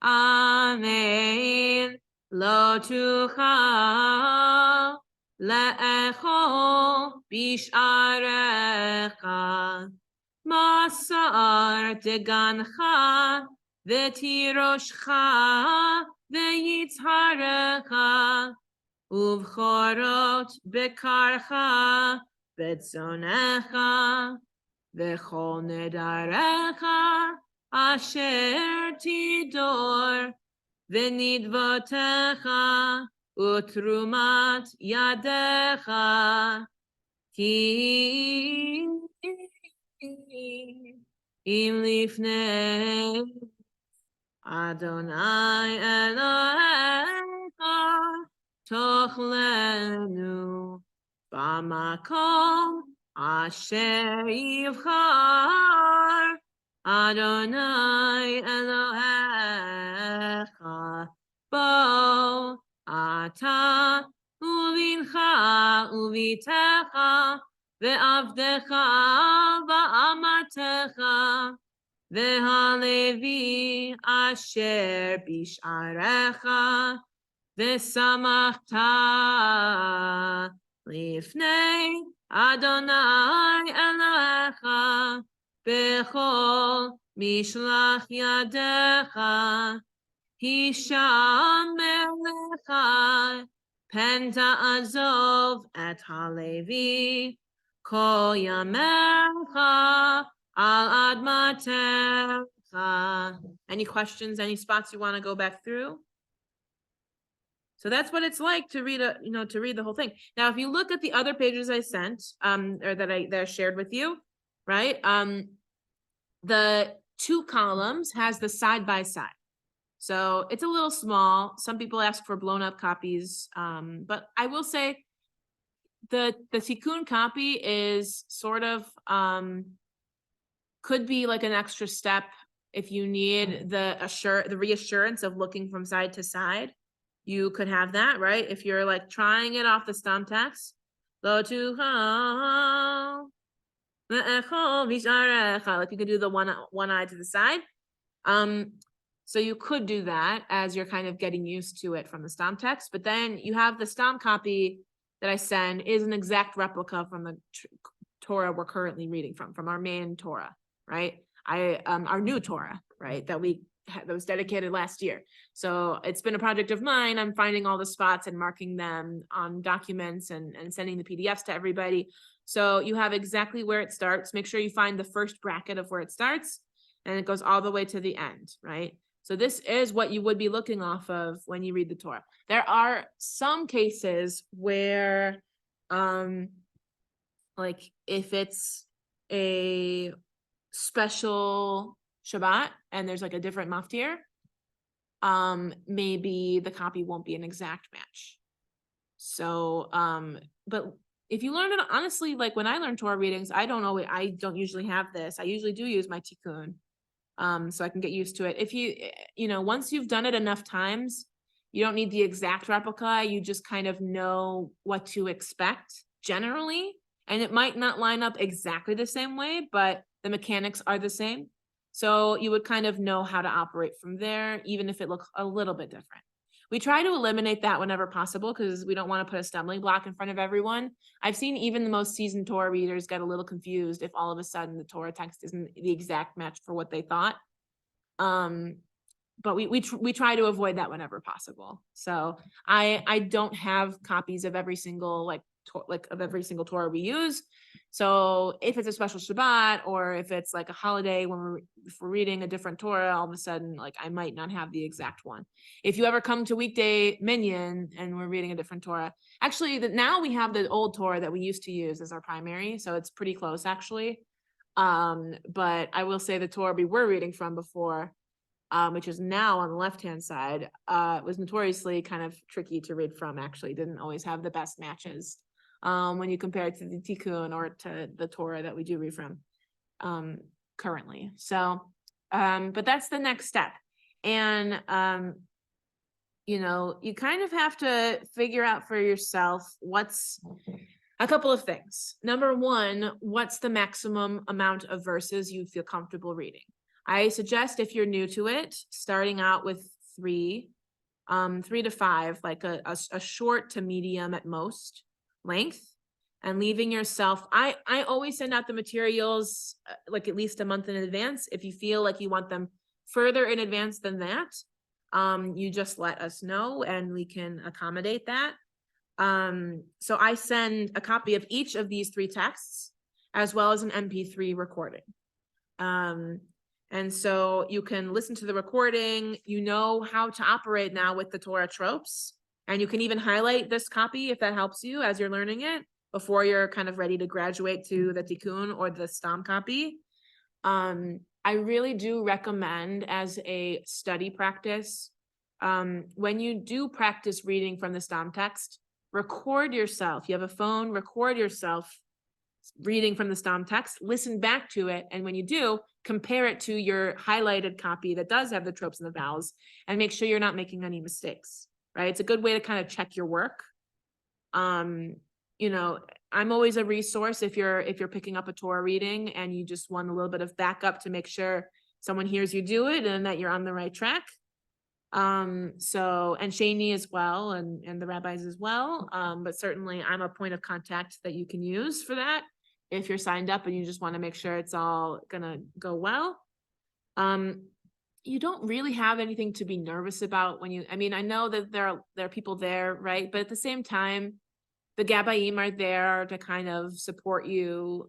Amen. Lo tuchal le'echol bish'arecha masar degancha v'tiroshcha v'yitzharecha uvchorot bekarcha v'tzonecha v'chol nedarecha asher tidor v'nidvotecha utrumat yadecha ki im lifnei Adonai Elohecha tochlenu b'makom asher yivchar Adonai Elohecha bo ata uvincha uvitecha ve'avdecha va'amatecha ve'halevi asher bish'arecha ve'samachta lifnei Adonai Elohecha Bechol mishlach yadecha hishamer lecha penta azov et halevi kol yamecha al admatecha. Any questions? Any spots you want to go back through? So that's what it's like to read to read the whole thing. Now, if you look at the other pages I sent, or that I shared with you, right? The 2 columns has the side by side. So it's a little small. Some people ask for blown up copies. But I will say the Tikkun copy is sort of could be like an extra step if you need the reassurance of looking from side to side. You could have that, right? If you're like trying it off the stomp text, go to like you could do the one eye to the side. So you could do that as you're kind of getting used to it from the stomp text, but then you have the stomp copy that I send is an exact replica from the Torah we're currently reading from our main Torah, right? Our new Torah, right? That was dedicated last year. So it's been a project of mine. I'm finding all the spots and marking them on documents and sending the PDFs to everybody. So you have exactly where it starts. Make sure you find the first bracket of where it starts and it goes all the way to the end, right? So this is what you would be looking off of when you read the Torah. There are some cases where, like if it's a special Shabbat and there's like a different maftir, maybe the copy won't be an exact match. So, but if you learn it, honestly, like when I learn Torah readings, I don't usually have this. I usually do use my tikkun. So I can get used to it. If once you've done it enough times, you don't need the exact replica. You just kind of know what to expect generally. And it might not line up exactly the same way, but the mechanics are the same. So you would kind of know how to operate from there, even if it looks a little bit different. We try to eliminate that whenever possible because we don't want to put a stumbling block in front of everyone. I've seen even the most seasoned Torah readers get a little confused if all of a sudden the Torah text isn't the exact match for what they thought. But we try to avoid that whenever possible. So I don't have copies of every single of every single Torah we use. So if it's a special Shabbat or if it's like a holiday when if we're reading a different Torah, all of a sudden, like I might not have the exact one. If you ever come to weekday minyan and we're reading a different Torah, actually now we have the old Torah that we used to use as our primary. So it's pretty close actually. But I will say the Torah we were reading from before, which is now on the left-hand side, was notoriously kind of tricky to read from, actually. Didn't always have the best matches when you compare it to the Tikkun or to the Torah that we do read from currently. So, but that's the next step. And, you kind of have to figure out for yourself what's a couple of things. Number one, what's the maximum amount of verses you feel comfortable reading? I suggest if you're new to it, starting out with 3 to 5, like a short to medium at most length, and leaving yourself. I always send out the materials like at least a month in advance. If you feel like you want them further in advance than that, you just let us know and we can accommodate that. So I send a copy of each of these 3 texts as well as an MP3 recording. And so you can listen to the recording, you know how to operate now with the Torah tropes, and you can even highlight this copy if that helps you as you're learning it before you're kind of ready to graduate to the Tikkun or the Stam copy. I really do recommend as a study practice, when you do practice reading from the Stam text, record yourself. You have a phone, record yourself reading from the Stam text, listen back to it, and when you do, compare it to your highlighted copy that does have the tropes and the vowels, and make sure you're not making any mistakes, right? It's a good way to kind of check your work. I'm always a resource if you're picking up a Torah reading and you just want a little bit of backup to make sure someone hears you do it and that you're on the right track. And Shani as well, and the rabbis as well. But certainly I'm a point of contact that you can use for that if you're signed up and you just want to make sure it's all gonna go well. You don't really have anything to be nervous about I know that there are people there, right? But at the same time, the Gabbaim are there to kind of support you.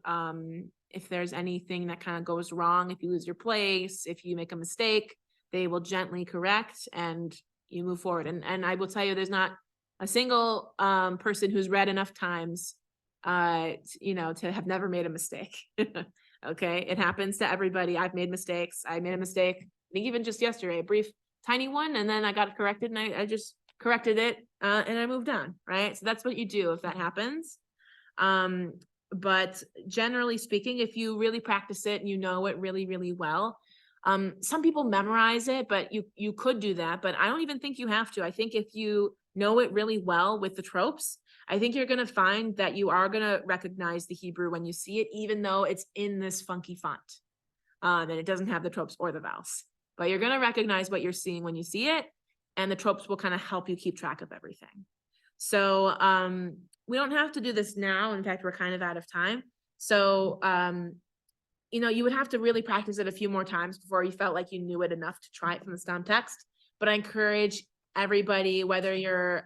If there's anything that kind of goes wrong, if you lose your place, if you make a mistake, they will gently correct and you move forward. And I will tell you, there's not a single person who's read enough times, to have never made a mistake. Okay, it happens to everybody. I've made mistakes. I made a mistake, I think even just yesterday, a brief, tiny one, and then I got it corrected, and I just corrected it, and I moved on, right? So that's what you do if that happens. But generally speaking, if you really practice it and you know it really, really well, some people memorize it, but you could do that, but I don't even think you have to. I think if you know it really well with the tropes, I think you're going to find that you are going to recognize the Hebrew when you see it, even though it's in this funky font, and it doesn't have the tropes or the vowels, but you're going to recognize what you're seeing when you see it, and the tropes will kind of help you keep track of everything. So, we don't have to do this now. In fact, we're kind of out of time. So, you know, you would have to really practice it a few more times before you felt like you knew it enough to try it from the stom text. But I encourage everybody, whether you're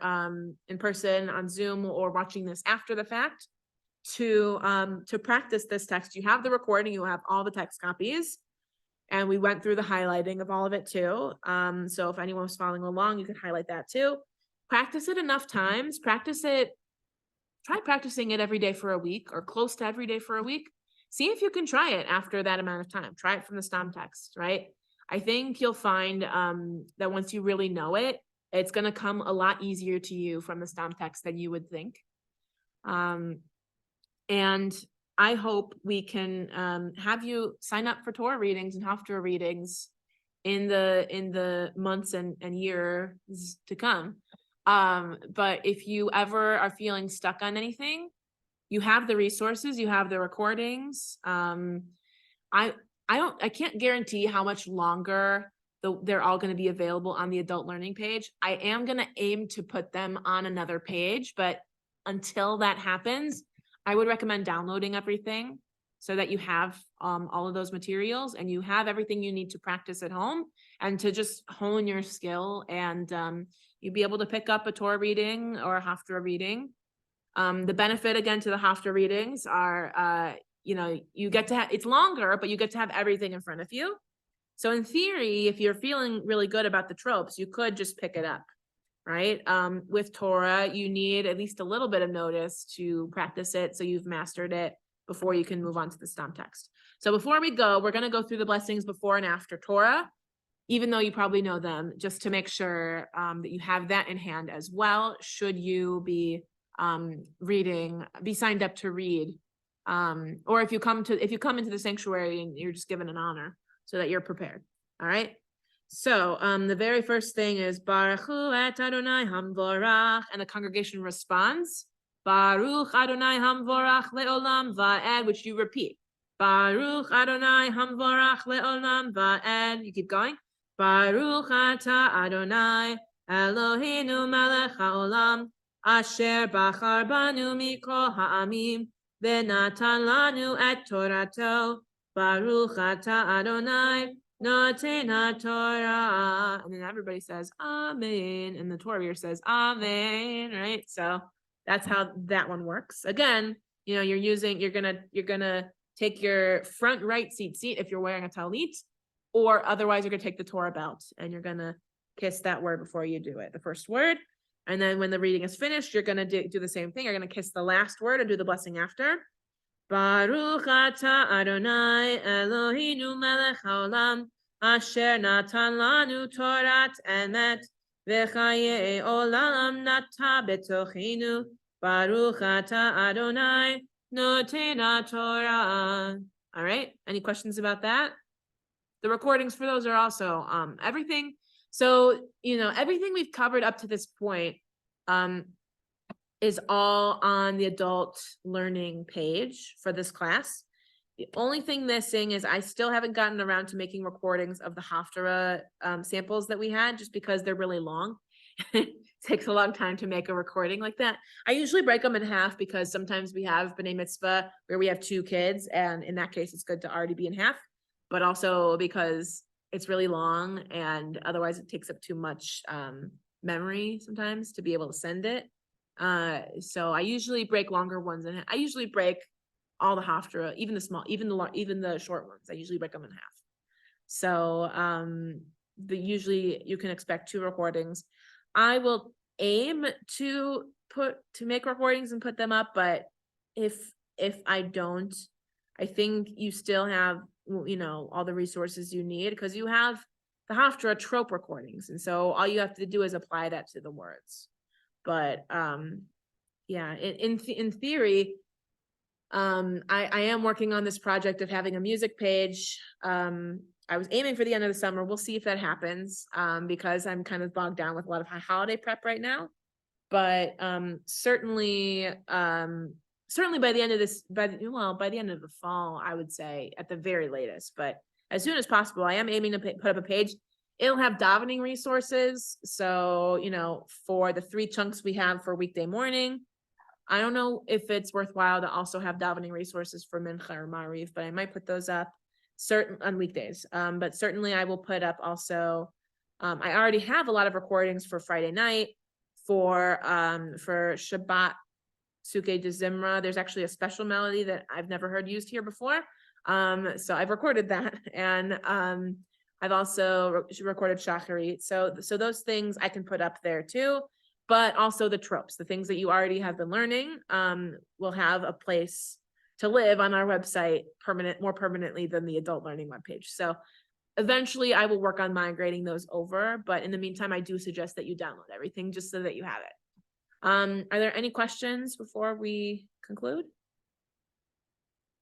in person on Zoom or watching this after the fact, to practice this text. You have the recording, you have all the text copies, and we went through the highlighting of all of it too. So if anyone was following along, you could highlight that too. Practice it enough times. Try practicing it every day for a week or close to every day for a week. See if you can try it after that amount of time. Try it from the stom text, right? I think you'll find that once you really know it, it's going to come a lot easier to you from the stom text than you would think. And I hope we can have you sign up for Torah readings and Haftarah readings in the months and years to come. But if you ever are feeling stuck on anything, you have the resources, you have the recordings. I can't guarantee how much longer they're all going to be available on the adult learning page. I am going to aim to put them on another page, but until that happens, I would recommend downloading everything so that you have all of those materials and you have everything you need to practice at home and to just hone your skill, and you'll be able to pick up a Torah reading or a Haftarah reading. The benefit again to the Haftarah readings are, you know, you get to have, it's longer, but you get to have everything in front of you. So in theory, if you're feeling really good about the tropes, you could just pick it up, right? With Torah, you need at least a little bit of notice to practice it so you've mastered it before you can move on to the stom text. So before we go, we're going to go through the blessings before and after Torah, even though you probably know them, just to make sure that you have that in hand as well, should you be be signed up to read, or if you come into the sanctuary and you're just given an honor so that you're prepared. All right. So the very first thing is Baruch Hu et Adonai Hamvorach, and the congregation responds Baruch Adonai Hamvorach leolam va'ed, which you repeat. Baruch Adonai Hamvorach leolam va'ed. You keep going. Baruch Ata Adonai Eloheinu melech haolam asher bachar banu mikol ha'amim v'natan lanu et Torato. Baruch Ata Adonai Notena Torah. And then everybody says Amen, and the Torah reader says Amen, right? So that's how that one works. Again, you know, you're gonna take your front right seat if you're wearing a talit, or otherwise you're gonna take the Torah belt and you're gonna kiss that word before you do it, the first word. And then when the reading is finished, you're gonna do the same thing. You're gonna kiss the last word and do the blessing after. Baruch ata Adonai Eloheinu melech haolam asher natan lanu Torat emet v'chaye olam nata betochenu. Baruch ata Adonai notena Torah. All right. Any questions about that? The recordings for those are also everything. So, you know, everything we've covered up to this point is all on the adult learning page for this class. The only thing missing is I still haven't gotten around to making recordings of the Haftarah samples that we had, just because they're really long. It takes a long time to make a recording like that. I usually break them in half because sometimes we have B'nai Mitzvah where we have 2 kids, and in that case, it's good to already be in half, but also because it's really long and otherwise it takes up too much memory sometimes to be able to send it. So I usually break longer ones, and I usually break all the Haftarah, even the short ones. I usually break them in half. So usually you can expect 2 recordings. I will aim to make recordings and put them up, but if I don't, I think you still have, you know, all the resources you need because you have the Hofstra trope recordings. And so all you have to do is apply that to the words. But yeah, in theory, I am working on this project of having a music page. I was aiming for the end of the summer. We'll see if that happens, because I'm kind of bogged down with a lot of holiday prep right now. But certainly by the end of this, by the end of the fall, I would say at the very latest, but as soon as possible, I am aiming to put up a page. It'll have davening resources. So, you know, for the 3 chunks we have for weekday morning, I don't know if it's worthwhile to also have davening resources for Mincha or Mariv, but I might put those up certain on weekdays. But certainly I will put up also, I already have a lot of recordings for Friday night for Shabbat Suke de Zimra. There's actually a special melody that I've never heard used here before. So I've recorded that, and I've also recorded Shacharit. So those things I can put up there too, but also the tropes, the things that you already have been learning, will have a place to live on our website more permanently than the adult learning webpage. So eventually I will work on migrating those over, but in the meantime, I do suggest that you download everything just so that you have it. Are there any questions before we conclude?